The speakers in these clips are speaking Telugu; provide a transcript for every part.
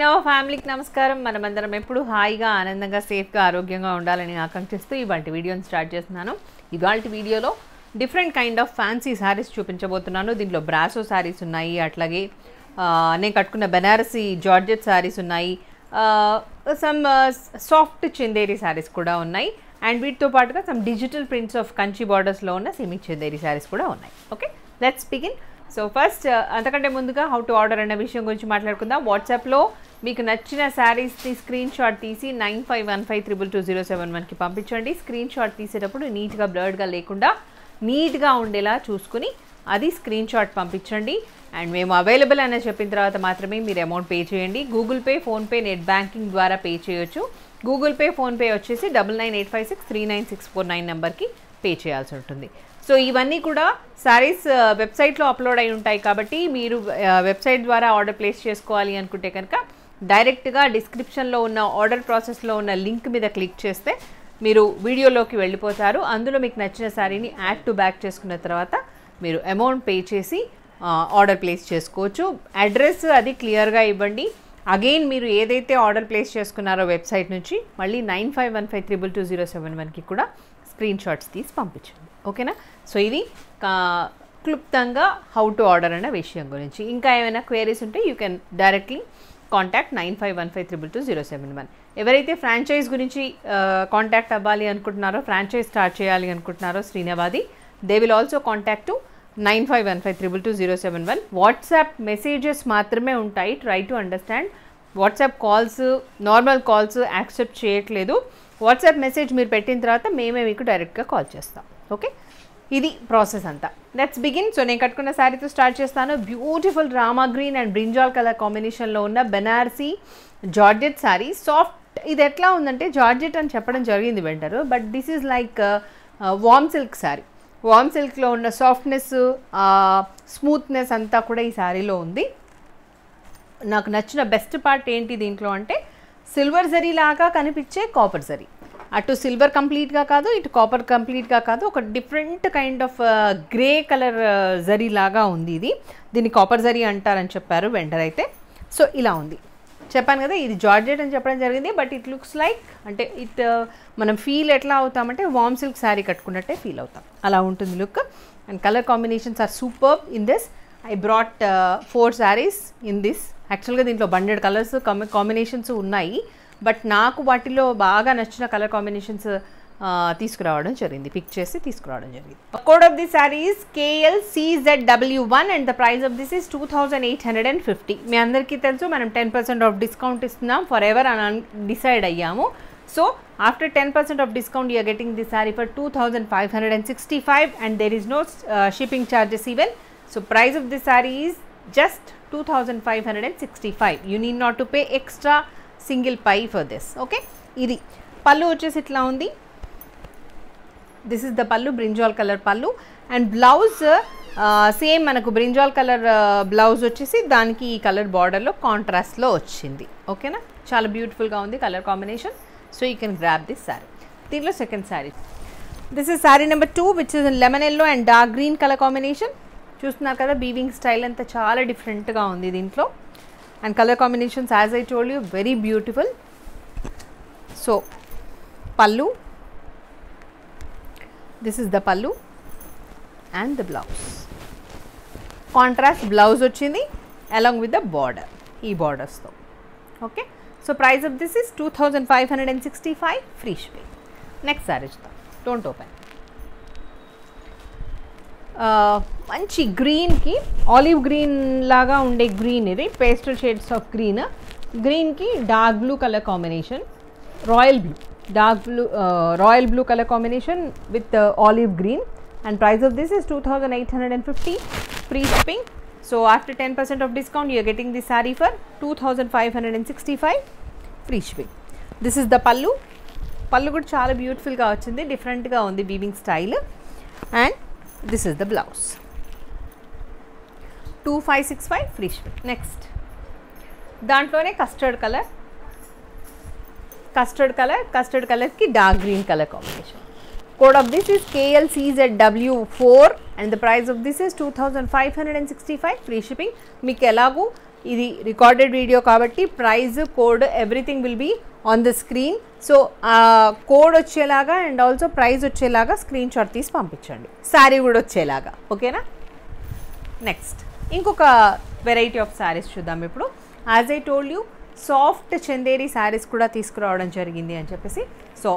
sreenava ఫ్యామిలీకి నమస్కారం. మనమందరం ఎప్పుడు హాయిగా ఆనందంగా సేఫ్గా ఆరోగ్యంగా ఉండాలని ఆకాంక్షిస్తూ ఇవాల్టి వీడియోని స్టార్ట్ చేస్తున్నాను. ఇవాల్టి వీడియోలో different kind of fancy saris చూపించబోతున్నాను. దీంట్లో బ్రాసో సారీస్ ఉన్నాయి, అట్లాగే నేను కట్టుకున్న బనారసి జార్జెట్ సారీస్ ఉన్నాయి, సమ్ సాఫ్ట్ చందేరి సారీస్ కూడా ఉన్నాయి, అండ్ వీటితో పాటుగా some digital prints of Kanchi బార్డర్స్లో ఉన్న సెమీ చందేరి సారీస్ కూడా ఉన్నాయి. Okay, let's begin. So first అంతకంటే ముందుగా హౌ టు ఆర్డర్ అనే విషయం గురించి మాట్లాడుకుందాం. వాట్సాప్లో మీకు నచ్చిన శారీస్ని స్క్రీన్ షాట్ తీసి 9515222071కి పంపించండి. స్క్రీన్ షాట్ తీసేటప్పుడు నీట్గా బ్లర్డ్గా లేకుండా నీట్గా ఉండేలా చూసుకుని అది స్క్రీన్ షాట్ పంపించండి. అండ్ మేము అవైలబుల్ అని చెప్పిన తర్వాత మాత్రమే మీరు అమౌంట్ పే చేయండి. Google pay, PhonePe, net banking ద్వారా పే చేయొచ్చు. గూగుల్ పే, ఫోన్పే వచ్చేసి 9985639649 నెంబర్కి పే చేయాల్సి ఉంటుంది. సో ఇవన్నీ కూడా సారీస్ వెబ్సైట్లో అప్లోడ్ అయి ఉంటాయి కాబట్టి మీరు వెబ్సైట్ ద్వారా ఆర్డర్ ప్లేస్ చేసుకోవాలి అనుకుంటే కనుక డైరెక్ట్గా డిస్క్రిప్షన్లో ఉన్న ఆర్డర్ ప్రాసెస్లో ఉన్న లింక్ మీద క్లిక్ చేస్తే మీరు వీడియోలోకి వెళ్ళిపోతారు. అందులో మీకు నచ్చిన శారీని యాడ్ టు బ్యాక్ చేసుకున్న తర్వాత మీరు అమౌంట్ పే చేసి ఆర్డర్ ప్లేస్ చేసుకోవచ్చు. అడ్రస్ అది క్లియర్గా ఇవ్వండి. అగైన్ మీరు ఏదైతే ఆర్డర్ ప్లేస్ చేసుకున్నారో వెబ్సైట్ నుంచి మళ్ళీ 9515222071కి కూడా స్క్రీన్ షాట్స్ తీసి పంపించండి. ఓకేనా? సో ఇది క్లుప్తంగా హౌ టు ఆర్డర్ అనే విషయం గురించి. ఇంకా ఏమైనా క్వైరీస్ ఉంటే యూ కెన్ డైరెక్ట్లీ కాంటాక్ట్ 9515322071. ఎవరైతే ఫ్రాంచైజ్ గురించి కాంటాక్ట్ అవ్వాలి అనుకుంటున్నారో, ఫ్రాంచైజ్ స్టార్ట్ చేయాలి అనుకుంటున్నారో శ్రీనవాది, they will also contact to 9515322071. WhatsApp messages మాత్రమే ఉంటాయి. Try to understand. WhatsApp calls, normal calls accept చేయట్లేదు. వాట్సాప్ మెసేజ్ మీరు పెట్టిన తర్వాత మేమే మీకు డైరెక్ట్గా కాల్ చేస్తాం. ఓకే, ఇది ప్రాసెస్ అంతా. Let's begin. సో నేను కట్టుకున్న శారీతో స్టార్ట్ చేస్తాను. Beautiful Rama green and brinjal colour కాంబినేషన్లో ఉన్న బనారసి జార్జెట్ శారీ. సాఫ్ట్, ఇది ఎట్లా ఉందంటే జార్జెట్ అని చెప్పడం జరిగింది వెంటరు, but this is like warm silk sari. Warm సిల్క్లో ఉన్న సాఫ్ట్నెస్, స్మూత్నెస్ అంతా కూడా ఈ శారీలో ఉంది. నాకు నచ్చిన బెస్ట్ పార్ట్ ఏంటి దీంట్లో అంటే సిల్వర్ జరీ లాగా కనిపించే కాపర్ జరీ. అటు సిల్వర్ కంప్లీట్గా కాదు, ఇటు కాపర్ కంప్లీట్గా కాదు, ఒక different kind of grey colour zari లాగా ఉంది ఇది. దీన్ని కాపర్ జరీ అంటారని చెప్పారు వెండర్ అయితే. సో ఇలా ఉంది. చెప్పాను కదా ఇది జార్జెట్ అని చెప్పడం జరిగింది, బట్ ఇట్ లుక్స్ లైక్, అంటే మనం ఫీల్ ఎట్లా అవుతామంటే వామ్ సిల్క్ శారీ కట్టుకున్నట్టే ఫీల్ అవుతాం, అలా ఉంటుంది look. And colour combinations are super in this. I brought 4 saris in this. యాక్చువల్గా దీంట్లో 100 కలర్స్ కాంబినేషన్స్ ఉన్నాయి, బట్ నాకు వాటిలో బాగా నచ్చిన కలర్ కాంబినేషన్స్ తీసుకురావడం జరిగింది, పిక్ చేసి తీసుకురావడం జరిగింది. Code of the saris KLCZW1 and the price of this is 2850. మీ అందరికీ తెలుసు మనం 10% ఆఫ్ డిస్కౌంట్ ఇస్తున్నాం ఫర్ ఎవర్ అని డిసైడ్ అయ్యాము. So after 10% off discount you're getting the sari for 2565 and there is no shipping charges even. So price of the sari is just 2565. You need not to pay extra single pie for this. Okay, ఇది పళ్ళు వచ్చేసి ఇట్లా ఉంది. దిస్ ఇస్ ద పళ్ళు, brinjal colour pallu. And blouse same మనకు బ్రింజాల్ కలర్ బ్లౌజ్ వచ్చేసి దానికి ఈ కలర్ బార్డర్లో కాంట్రాస్ట్లో వచ్చింది. ఓకేనా, చాలా బ్యూటిఫుల్గా ఉంది colour combination. So you can grab this sari. దీంట్లో second sari, this is sari number 2 which is lemon yellow and dark green colour combination. చూస్తున్నారు కదా, బీవింగ్ స్టైల్ అంతా చాలా డిఫరెంట్గా ఉంది దీంట్లో. And colour combinations as I told you very beautiful. So pallu, this is the pallu and the blouse. Contrast blouse వచ్చింది అలాంగ్ విత్ ద బార్డర్, ఈ బార్డర్స్తో. Okay, so price of this is 2565 free shipping. Next sari చూద్దాం. Don't open. మంచి గ్రీన్కి ఆలివ్ గ్రీన్ లాగా ఉండే గ్రీన్, ఇది పేస్టల్ షేడ్స్ ఆఫ్ గ్రీన్. గ్రీన్కి dark blue colour combination, royal blue, dark blue royal blue colour combination with olive green. And price of this is 2850 free shipping. So after 10% off discount you're getting the sari for 2565 free shipping. This is the pallu. Pallu కూడా చాలా బ్యూటిఫుల్గా వచ్చింది, డిఫరెంట్గా ఉంది weaving style. And this is the blouse. 2565 free shipping. Next దాంట్లోనే కస్టర్డ్ కలర్ కి dark green colour combination. Code of this is KLCZW4 and the price of this is 2565 free shipping. మీకు ఎలాగూ ఇది రికార్డెడ్ వీడియో కాబట్టి price, code, everything will be on the screen. So code వచ్చేలాగా అండ్ ఆల్సో ప్రైస్ వచ్చేలాగా స్క్రీన్ షాట్ తీసి పంపించండి, శారీ కూడా వచ్చేలాగా. ఓకేనా? నెక్స్ట్ ఇంకొక వెరైటీ ఆఫ్ శారీస్ చూద్దాం ఇప్పుడు. As I told you, soft Chanderi saris కూడా తీసుకురావడం జరిగింది అని చెప్పేసి. సో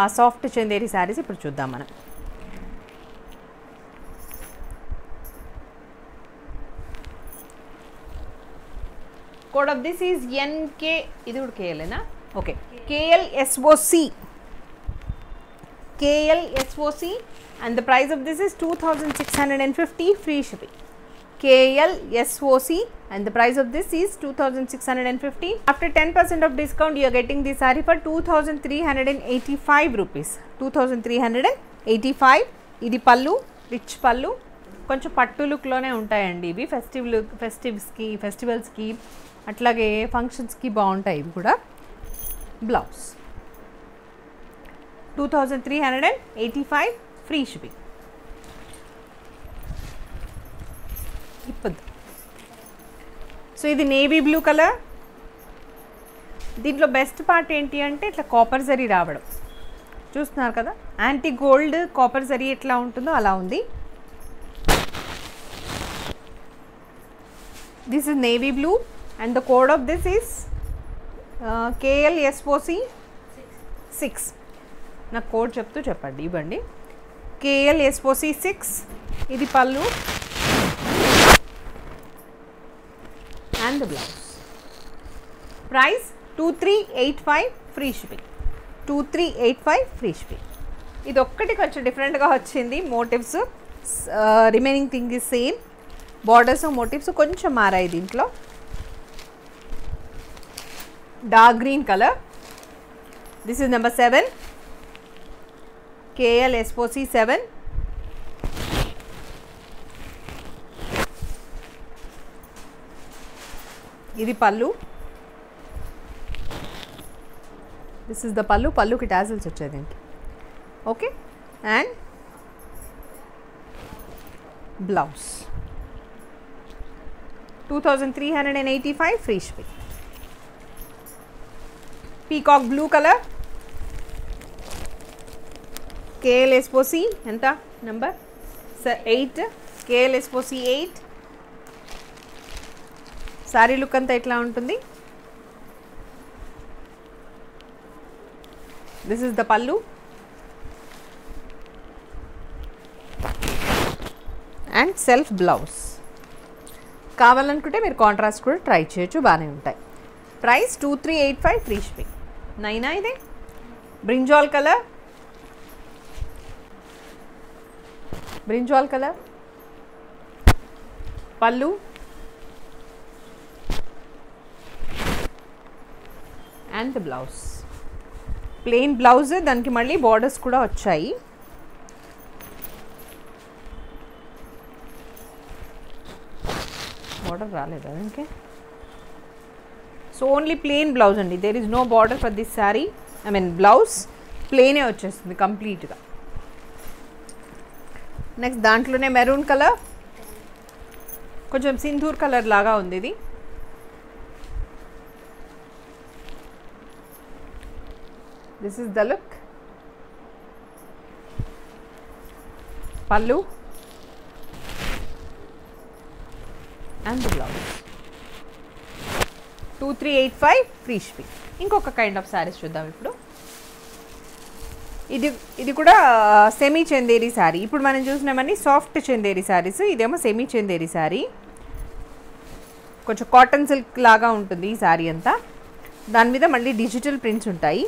ఆ సాఫ్ట్ చందేరి శారీస్ ఇప్పుడు చూద్దాం మనం. Code of this is N K, ఇది కూడా కేఎల్ఏనా? Okay, KLSOC and the price of this is 2650 free shipping. KLSOC and the price of this is 2650. After 10% of discount you are getting this saree for 2385 rupees. 2385. ఇది పళ్ళు, రిచ్ పళ్ళు, కొంచెం పట్టు లుక్లోనే ఉంటాయండి ఇవి. ఫెస్టివల్స్కి అట్లాగే ఫంక్షన్స్కి బాగుంటాయి ఇవి కూడా. Blouse 2385 free shipping. ఇప్పుడు సో ఇది నేవీ బ్లూ కలర్. దీంట్లో బెస్ట్ పార్ట్ ఏంటి అంటే ఇట్లా కాపర్ జరీ రావడం, చూస్తున్నారు కదా, యాంటీ గోల్డ్ కాపర్ జరీ ఎట్లా ఉంటుందో అలా ఉంది. This is navy blue and the code of this is KLSOC 6. నా కోడ్ చెప్తూ చెప్పండి, ఇవ్వండి. KLSOC 6. ఇది పళ్ళు and the blouse. Price 2385 free shipping. 2385 free shipping. ఇది ఒక్కటి కొంచెం డిఫరెంట్గా వచ్చింది, motifs. Remaining thing is same. Borders motifs కొంచెం మారాయి దీంట్లో. dark green color. This is number 7, KLSOC 7. ఇది పళ్ళు. This is the pallu. పళ్ళుకి టాజిల్స్ వచ్చేది. Okay, and blouse 2385 free shipping. Peacock blue colour, KLSOC ఎంత నెంబర్ 8, KLSOC 8. సారీ లుక్ అంతా ఇట్లా ఉంటుంది. This is the pallu and self blouse. కావాలనుకుంటే మీరు కాంట్రాస్ట్ కూడా ట్రై చేయొచ్చు, బాగానే ఉంటాయి. Price 2385 free shipping. నైనా ఇది brinjal colour, pallu and the blouse. Plain blouse, దానికి మళ్ళీ బార్డర్స్ కూడా వచ్చాయి. బార్డర్ రాలేదా ఇంకే? సో ఓన్లీ ప్లెయిన్ బ్లౌజ్ అండి. There is no border for this sari. I mean blouse ప్లెయినే వచ్చేస్తుంది కంప్లీట్గా. నెక్స్ట్ దాంట్లోనే మెరూన్ కలర్, కొంచెం సింధూర్ కలర్ లాగా ఉంది ఇది. This is the look. Pallu and the blouse. 2385 free shipping. ఇంకొక కైండ్ ఆఫ్ శారీస్ చూద్దాం ఇప్పుడు. ఇది కూడా సెమీ చందేరి శారీ. ఇప్పుడు మనం చూసినామని సాఫ్ట్ చందేరి శారీస్, ఇదేమో సెమీ చందేరి శారీ. కొంచెం కాటన్ సిల్క్ లాగా ఉంటుంది ఈ శారీ అంతా. దాని మీద మళ్ళీ డిజిటల్ ప్రింట్స్ ఉంటాయి.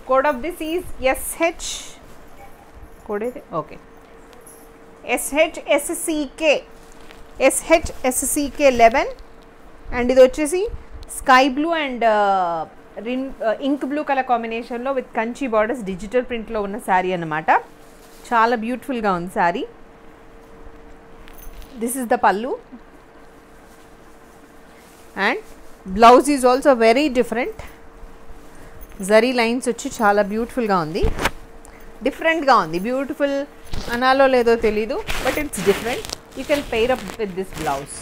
Code of this is SH, code అయితే ఓకే, SHSCK 11. అండ్ ఇది వచ్చేసి sky blue and ink blue colour కాంబినేషన్లో విత్ కంచి బార్డర్స్ డిజిటల్ ప్రింట్లో ఉన్న శారీ అన్నమాట. చాలా బ్యూటిఫుల్గా ఉంది sari. This is the pallu and blouse is also very different. Zari lines వచ్చి చాలా బ్యూటిఫుల్గా ఉంది, డిఫరెంట్గా ఉంది. బ్యూటిఫుల్ అనాలో లేదో తెలీదు, but it's different. You can pair up with this blouse.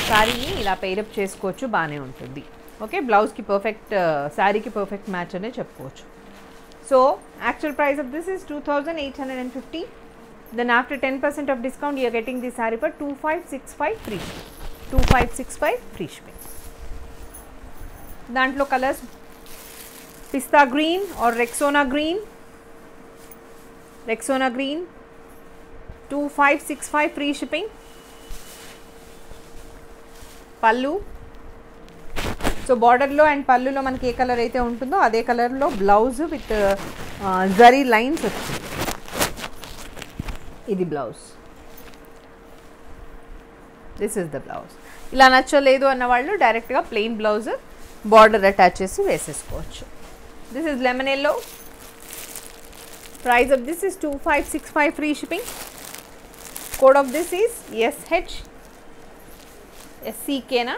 శారీని ఇలా పెయిర్ అప్ చేసుకోవచ్చు, బాగానే ఉంటుంది. ఓకే, బ్లౌజ్కి పర్ఫెక్ట్, శారీకి పర్ఫెక్ట్ మ్యాచ్ అనే చెప్పుకోవచ్చు. So actual price of this is 2850. Then after 10% of discount you are getting this saree for 2565 free shipping. 2565 free shipping. Dantlo colors pista green or Rexona green. Rexona green 2565 free shipping. Pallu. So border lo and pallu lo manaki A colour అయితే ఉంటుందో అదే కలర్ లో బ్లౌజ్ విత్ జరీ లైన్స్ వచ్చింది. ఇది blouse, this is the blouse. ఇలా నచ్చలేదు అన్న వాళ్ళు డైరెక్ట్గా ప్లెయిన్ బ్లౌజ్ బార్డర్ అటాచ్ చేసి వేసేసుకోవచ్చు. This is lemon yellow. Price of this is 2565 free shipping. Code of this is SHSCKనా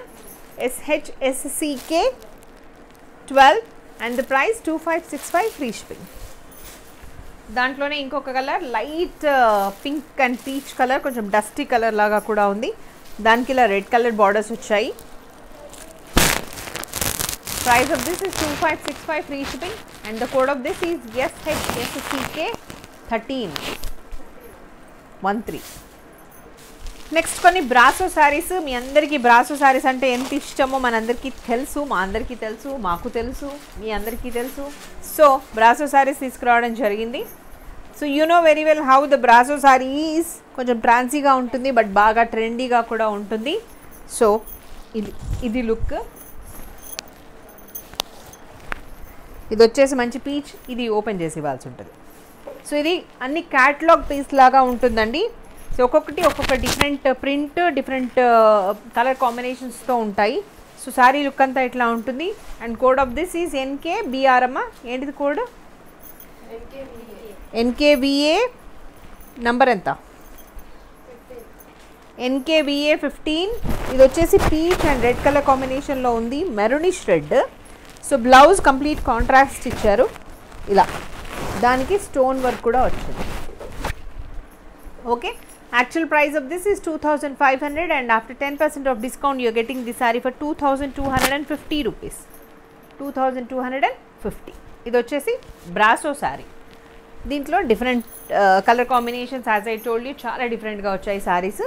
SHSCK12 and the price 2565 free shipping. దాంట్లోనే ఇంకొక colour light pink and peach colour, కొంచెం డస్టీ కలర్ లాగా కూడా ఉంది. దానికి ఇలా రెడ్ కలర్ బార్డర్స్ వచ్చాయి. Price of this is 2565 free shipping and the code of this is SHSCK13. Next కొన్ని బ్రాసో శారీస్. మీ అందరికీ బ్రాసో శారీస్ అంటే ఎంత ఇష్టమో మనందరికీ తెలుసు, మా అందరికీ తెలుసు, మాకు తెలుసు, మీ అందరికీ తెలుసు. సో బ్రాసో శారీస్ తీసుకురావడం జరిగింది. So you know very well how the brasso saris కొంచెం ట్రాన్సీగా ఉంటుంది, బట్ బాగా ట్రెండీగా కూడా ఉంటుంది. సో ఇది లుక్. ఇది వచ్చేసి మంచి పీచ్, ఇది ఓపెన్ చేసి ఇవ్వాల్సి ఉంటుంది. సో ఇది అన్ని క్యాటలాగ్ పీస్ లాగా ఉంటుందండి. సో ఒక్కొక్కటి ఒక్కొక్క డిఫరెంట్ ప్రింట్, డిఫరెంట్ కలర్ కాంబినేషన్స్తో ఉంటాయి. సో శారీ లుక్ అంతా ఇట్లా ఉంటుంది. And code of this is NKBR అమ్మ. ఏంటిది కోడ్? NKVA. నంబర్ ఎంత? NKVA 15. ఇది వచ్చేసి పీచ్ అండ్ రెడ్ కలర్ కాంబినేషన్లో ఉంది, maroonish red. So blouse complete contrast ఇచ్చారు ఇలా, దానికి స్టోన్ వర్క్ కూడా వచ్చింది. Okay, actual price of this is 2500 and after 10% of discount you are getting this saree for 2250 rupees. 2250. ఇది వచ్చేసి బ్రాసో శారీ. దీంట్లో different colour combinations as I told you చాలా డిఫరెంట్గా వచ్చాయి శారీస్.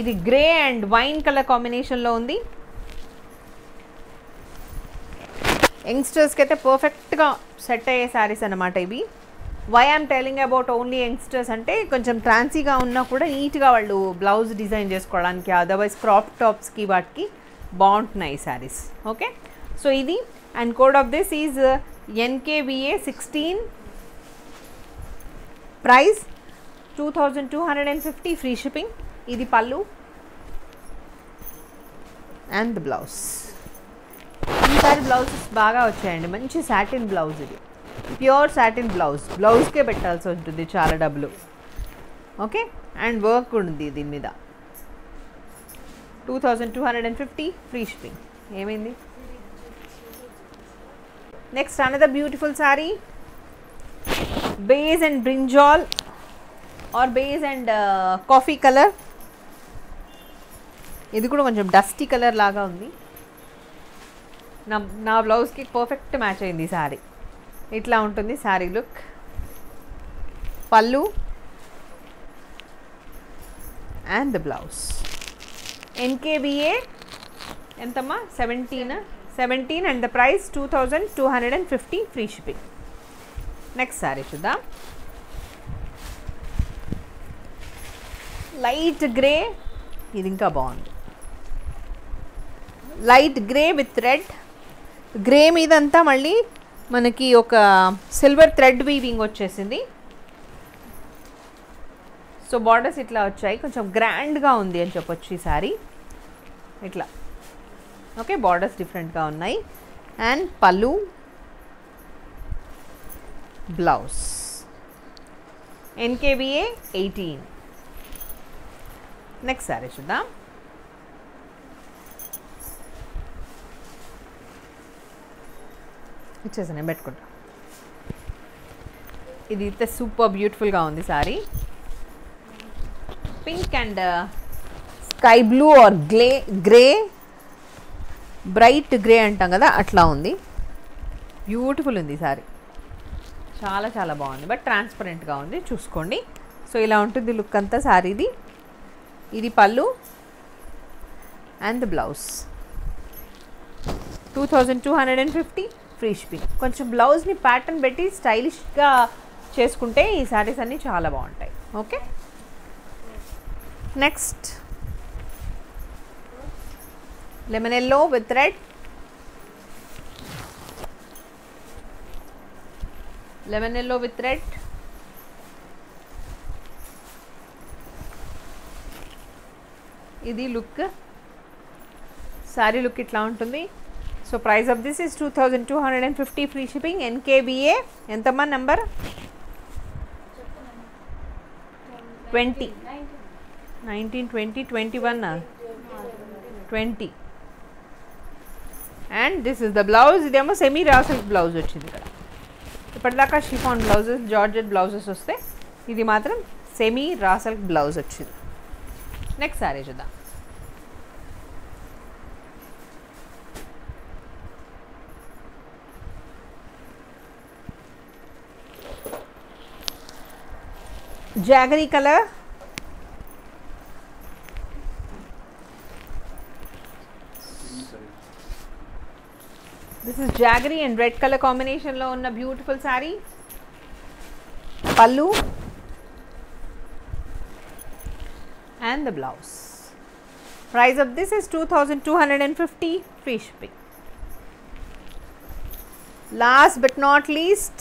ఇది గ్రే అండ్ వైన్ కలర్ కాంబినేషన్లో ఉంది. యంగ్స్టర్స్కి అయితే పర్ఫెక్ట్గా సెట్ అయ్యే శారీస్ అన్నమాట ఇవి. Why I'm telling about only youngsters అంటే కొంచెం ట్రాన్సీగా ఉన్నా కూడా నీట్గా వాళ్ళు బ్లౌజ్ డిజైన్ చేసుకోవడానికి, అదర్వైజ్ క్రాప్ టాప్స్కి వాటికి బాగుంటున్నాయి శారీస్. ఓకే, సో ఇది and code of this is NKVA 16. Price 2250 free shipping. ఇది పళ్ళు అండ్ ద బ్లౌజ్. ఈసారి బ్లౌజెస్ బాగా వచ్చాయండి, మంచి సాటిన్ బ్లౌజ్. ఇది ప్యూర్ సాటిన్ బ్లౌజ్, బ్లౌజ్కే పెట్టాల్సి ఉంటుంది చాలా డబ్బులు. ఓకే, అండ్ వర్క్ ఉంది దీని మీద. 2250 ఫ్రీ షిప్పింగ్. ఏమైంది? Next another beautiful sari, beige and brinjal or beige and coffee colour. ఇది కూడా కొంచెం డస్టీ కలర్ లాగా ఉంది. నా బ్లౌజ్కి పర్ఫెక్ట్ మ్యాచ్ అయింది ఈ సారీ. ఇట్లా ఉంటుంది sari look. Pallu and the blouse. NKVA ఎంతమ్మా? 17 and the price 2250 free shipping. Next sari చూద్దాం. లైట్ గ్రే, ఇది ఇంకా బాగుంది. Light grey with red. Grey మీదంతా మళ్ళీ మనకి ఒక సిల్వర్ థ్రెడ్ వీవింగ్ వచ్చేసింది. సో బార్డర్స్ ఇట్లా వచ్చాయి, కొంచెం గ్రాండ్గా ఉంది అని చెప్పొచ్చు ఈ సారీ. ఇట్లా ఓకే, బార్డర్స్ డిఫరెంట్గా ఉన్నాయి. అండ్ పళ్ళు, బ్లౌజ్. NKVA 18. నెక్స్ట్ సారీ చూద్దాం. ఇచ్చేసి నేను పెట్టుకుంటా. ఇది అయితే సూపర్ బ్యూటిఫుల్గా ఉంది sorry. Pink and sky blue or grey, bright grey అంటాం కదా అట్లా ఉంది. బ్యూటిఫుల్ ఉంది సారీ, చాలా చాలా బాగుంది. బట్ ట్రాన్స్పరెంట్గా ఉంది, చూసుకోండి. సో ఇలా ఉంటుంది లుక్ అంతా సారీది. ఇది pallu and the blouse. 2250 free shipping. కొంచెం బ్లౌజ్ని ప్యాటర్న్ పెట్టి స్టైలిష్గా చేసుకుంటే ఈ శారీస్ అన్నీ చాలా బాగుంటాయి. Okay, next lemon yellow with red. Lemon yellow with red. ఇది లుక్, శారీ లుక్ ఇట్లా ఉంటుంది. So price of this is 2250 free shipping. NKBA ఎంతమ్మా number? 20, 19, 20, 21, 20. And this is the blouse. ఇదేమో సెమీ రా సిల్క్ బ్లౌజ్ వచ్చింది ఇక్కడ. ఇప్పటిదాకా షిఫాన్ బ్లౌజెస్, జార్జెట్ బ్లౌజెస్ వస్తే ఇది మాత్రం సెమీ రా సిల్క్ బ్లౌజ్ వచ్చింది. నెక్స్ట్ సారీ చూద్దాం. Jaggery colour. This is jaggery and red colour కాంబినేషన్లో ఉన్న బ్యూటిఫుల్ శారీ. పళ్ళు and the blouse. Price of this is 2250 free shipping. Last but not least,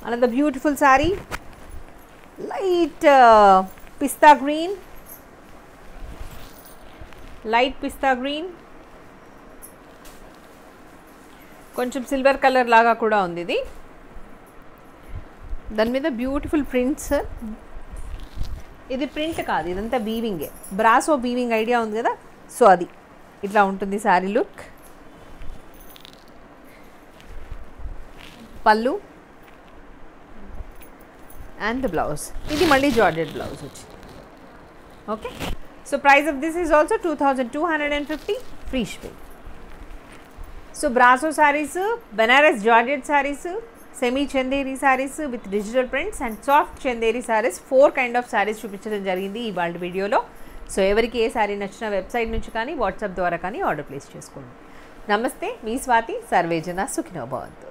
another beautiful saree, light pista green, కొంచెం సిల్వర్ కలర్ లాగా కూడా ఉంది ఇది. దాని మీద బ్యూటిఫుల్ ప్రింట్స్. ఇది ప్రింట్ కాదు, ఇదంతా వీవింగే. బ్రాసో వీవింగ్ ఐడియా ఉంది కదా, సో అది ఇట్లా ఉంటుంది sari look. Pallu and the blouse. ఇది మళ్ళీ జార్జెట్ బ్లౌజ్ వచ్చింది. Okay, so price of this is also 2250 free shipping. So brasso saris, Banaras georgette saris, semi Chanderi saris with digital prints and soft Chanderi saris, 4 kind of saris చూపించడం జరిగింది ఇవాళ వీడియోలో. సో ఎవరికి ఏ శారీ నచ్చినా వెబ్సైట్ నుంచి కానీ వాట్సాప్ ద్వారా కానీ ఆర్డర్ ప్లేస్ చేసుకోండి. నమస్తే, మీ స్వాతి. సర్వేజన సుఖినో భవంతు.